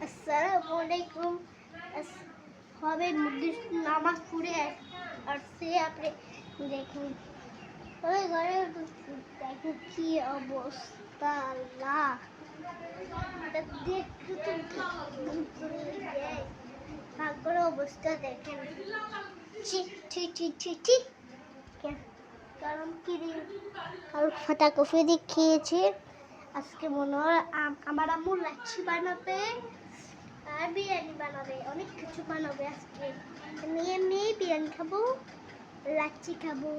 আসসালামু আলাইকুম। হবে নামাজ পড়ে আসছে আপনি দেখুন ওই ঘরে দেখো কি অবস্থা আল্লাহ ভাগ্যের অবস্থা দেখেন কারণ কি কারণ ফাটা কফি দেখিয়েছে আজকে মনে হয় আমার আম্মু লাচ্ছি বানাবে আর বিরিয়ানি বানাবে অনেক কিছু বানাবে আজকে এমনি বিরিয়ানি খাবো লাচ্ছি খাবো